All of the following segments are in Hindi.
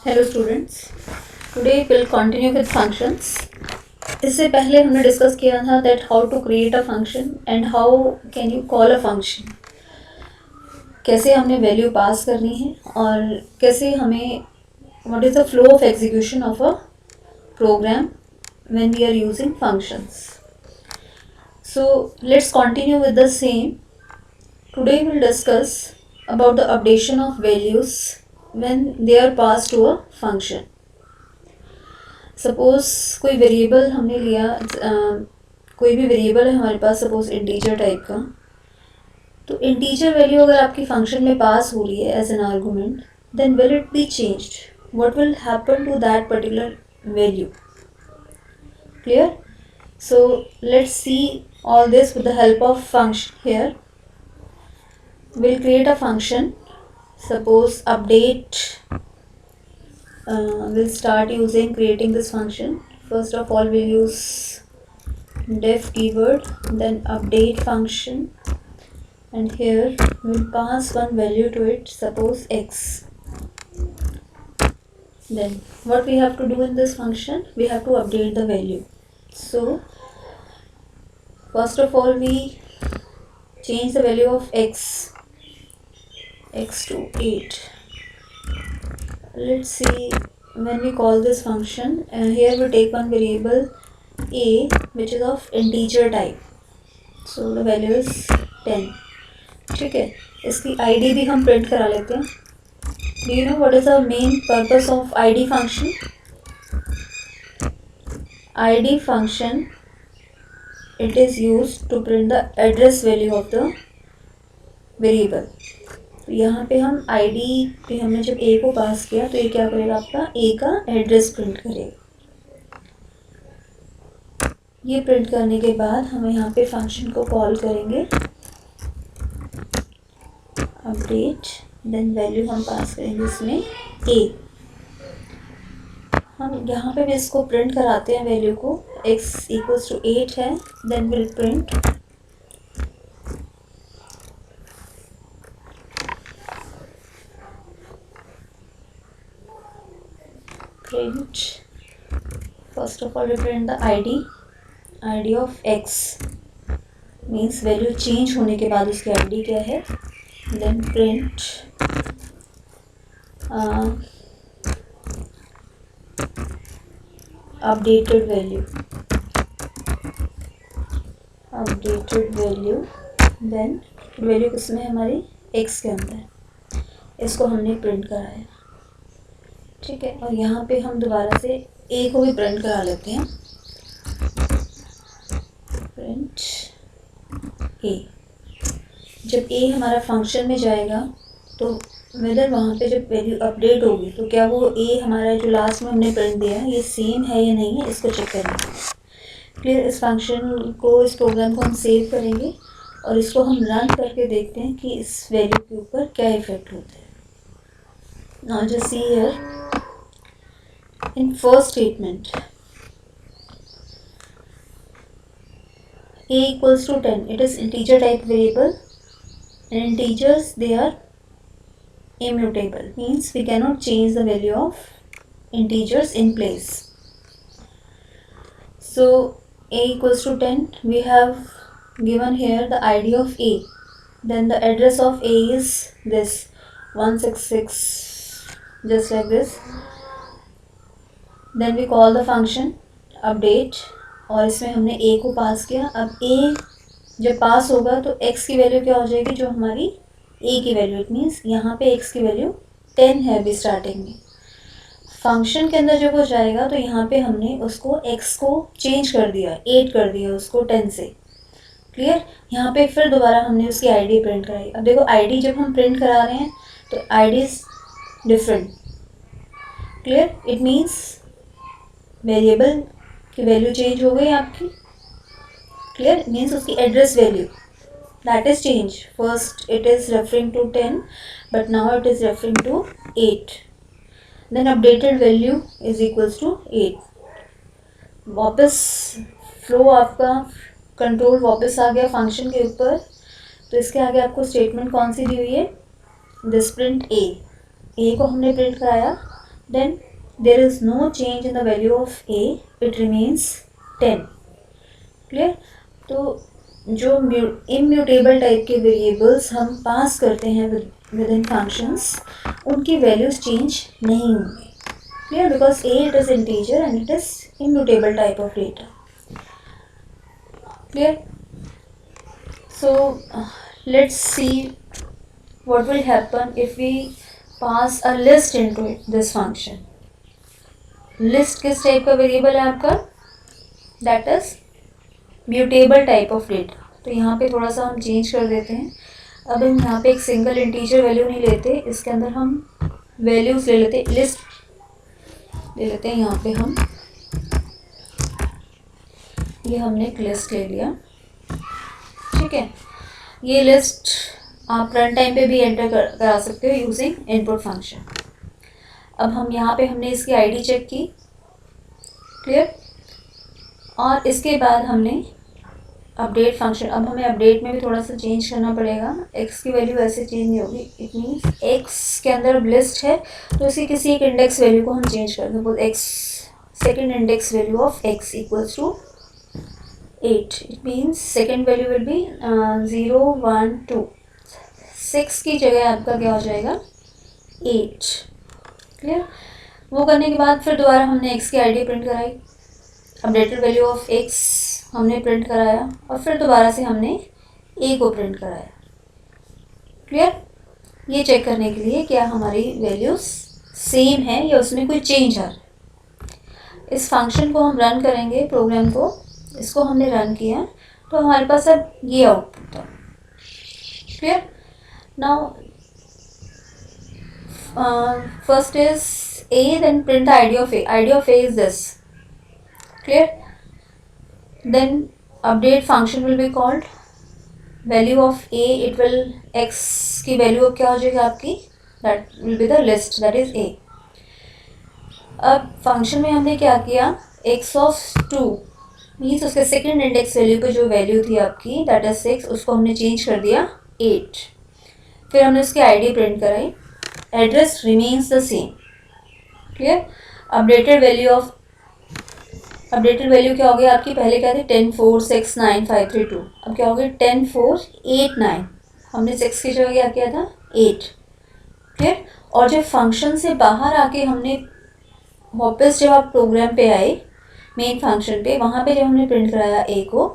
Hello students, today will continue with functions. इससे पहले हमने डिस्कस किया था that how to create a function and how can you call a function. कैसे हमने वैल्यू पास करनी है और कैसे हमें what is the flow of execution of a program when we are using functions. So let's continue with the same. Today will discuss about the updation of values when they are passed to a function. Suppose कोई वेरिएबल हमने लिया, कोई भी वेरिएबल है हमारे पास, सपोज इंटीजर टाइप का। तो इंटीजर वैल्यू अगर आपकी फंक्शन में पास हो रही है as an argument, then will it be changed? What will happen to that particular value? Clear? So let's see all this with the help of function here. We'll create a function. Suppose update. We'll start using creating this function. First of all, we'll use def keyword, then update function, and here we'll pass one value to it, suppose x. Then what we have to do in this function? We have to update the value. So first of all, we change the value of x to 8. Let's see when we call this function. Here we take one variable a which is of integer type. So the value is 10. ठीक है, इसकी id भी हम प्रिंट करा लेते हैं. Do you know what is the main purpose of id function? id function, it is used to print the address value of the variable. तो यहाँ पे हम id पे हमने जब a को पास किया तो ये क्या करेगा, आपका a का एड्रेस प्रिंट करेगा. ये प्रिंट करने के बाद हम यहाँ पे फंक्शन को कॉल करेंगे अपडेट, देन वैल्यू हम पास करेंगे इसमें a. हम यहाँ पे भी इसको प्रिंट कराते हैं वैल्यू को, x इक्वल्स टू 8 है, then will print first of all we print the id of x, means value change होने के बाद उसकी id क्या है, then print updated value, then value किसमें है, हमारी x के अंदर. इसको हमने प्रिंट कराया, ठीक है. और यहाँ पे हम दोबारा से a को भी प्रिंट करा लेते हैं, प्रिंट a. जब a हमारा फंक्शन में जाएगा तो वेदर वहाँ पे जब वैल्यू अपडेट होगी तो क्या वो a हमारा जो लास्ट में हमने प्रिंट दिया है ये सेम है या नहीं है, इसको चेक करेंगे. क्लियर? इस फंक्शन को, इस प्रोग्राम को हम सेव करेंगे और इसको हम रन करके देखते हैं कि इस वैल्यू के ऊपर क्या इफेक्ट होता है. Now just see here in first statement, a equals to 10. It is integer type variable, and integers, they are immutable, means we cannot change the value of integers in place. So a equals to 10, we have given here the id of a, then the address of a is this 166, just like this. Then we call the function update और इसमें हमने a को पास किया. अब a जब पास होगा तो x की वैल्यू क्या हो जाएगी, जो हमारी a की वैल्यू. इट मीन्स यहाँ पे x की वैल्यू 10 है अभी स्टार्टिंग में. फंक्शन के अंदर जब वो जाएगा तो यहाँ पे हमने उसको x को चेंज कर दिया, 8 कर दिया उसको 10 से. क्लियर? यहाँ पे फिर दोबारा हमने उसकी id प्रिंट कराई. अब देखो id जब हम प्रिंट करा रहे हैं तो id is different. Clear? It means variable की वैल्यू चेंज हो गई आपकी. क्लियर? मीन्स उसकी address value that is change. First it is referring to 10 but now it is referring to 8. Then updated value is equals to 8. वापस फ्लो आपका कंट्रोल वापस आ गया फंक्शन के ऊपर. तो इसके आगे आपको स्टेटमेंट कौन सी दी हुई है, दिस प्रिंट a को हमने प्रिंट कराया, then there is no change in the value of a, it remains 10. Clear? तो जो इम्यूटेबल टाइप के वेरिएबल्स हम पास करते हैं विद इन फंक्शंस, उनकी वैल्यूज चेंज नहीं होंगी. Clear? Because A it is integer and it is immutable type of data. Clear? So let's C what will happen if we pass a list into this function. List किस टाइप का वेरिएबल है आपका? That is mutable type of data. तो यहाँ पे थोड़ा सा हम चेंज कर देते हैं. अब हम यहाँ पे एक सिंगल इंटीजर वैल्यू नहीं लेते, इसके अंदर हम वैल्यूज ले लेते, लिस्ट ले लेते हैं. यहाँ पे हम ये हमने एक लिस्ट ले लिया. ठीक है, ये लिस्ट आप रन टाइम पे भी एंटर करा सकते हो यूजिंग इनपुट फंक्शन. अब हम यहाँ पे हमने इसकी आईडी चेक की. क्लियर? और इसके बाद हमने अपडेट फंक्शन, अब हमें अपडेट में भी थोड़ा सा चेंज करना पड़ेगा. एक्स की वैल्यू ऐसे चेंज नहीं होगी. इट मीन्स एक्स के अंदर लिस्ट है तो इसकी किसी एक इंडेक्स वैल्यू को हम चेंज कर दें. X second index value of x equals to 8. It means second value will be 0 1 2. 6 की जगह आपका क्या हो जाएगा? 8. क्लियर? वो करने के बाद फिर दोबारा हमने x की आईडी प्रिंट कराई, अपडेटेड वैल्यू ऑफ x हमने प्रिंट कराया और फिर दोबारा से हमने a को प्रिंट कराया. क्लियर? ये चेक करने के लिए क्या हमारी वैल्यूज सेम है या उसमें कोई चेंज आ रहा है. इस फंक्शन को हम रन करेंगे, प्रोग्राम को, इसको हमने रन किया तो हमारे पास अब ये आउटपुट है. Clear? Now first is a, then print the ID of a. ID of a is this. Clear? Then update function will be called. Value of a, it will x की value अब क्या हो जाएगी आपकी? That will be the list, that is a. अब function में हमने क्या किया? x of 2 मीन्स उसके सेकेंड इंडेक्स वैल्यू पे जो वैल्यू थी आपकी that is 6, उसको हमने चेंज कर दिया 8. फिर हमने उसकी आईडी प्रिंट कराई, address remains the same. Clear? Updated value क्या हो गई आपकी? पहले क्या थी? 10 4 6 9 5 3 2. अब क्या हो गई? 10 4 8 9. हमने 6 की जगह क्या किया था? 8. क्लियर? और जब फंक्शन से बाहर आके हमने वापस जब आप प्रोग्राम पे आए मेन फंक्शन पे, वहाँ पे जब हमने प्रिंट कराया a को,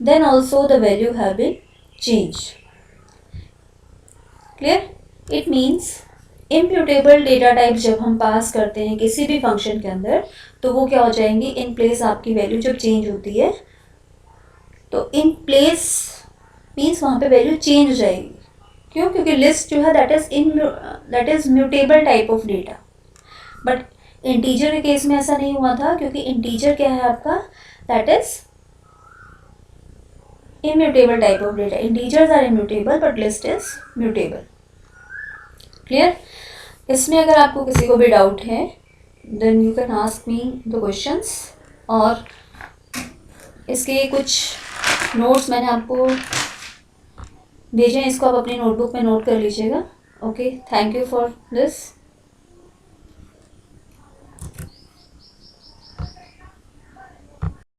then also the value have been change. Clear? It means immutable data type जब हम पास करते हैं किसी भी फंक्शन के अंदर तो वो क्या हो जाएंगी? इन प्लेस आपकी वैल्यू जब चेंज होती है तो इन प्लेस मीन्स वहाँ पे वैल्यू चेंज हो जाएगी. क्यों? क्योंकि लिस्ट जो है that is mutable type of data. But integer के केस में ऐसा नहीं हुआ था क्योंकि इंटीजर क्या है आपका? That is immutable type of data. Integers are immutable but list is mutable. Clear? इसमें अगर आपको किसी को भी डाउट है then you can ask me the questions. और इसके कुछ नोट्स मैंने आपको भेजे हैं, इसको आप अपनी नोटबुक में नोट कर लीजिएगा. Okay, thank you for this.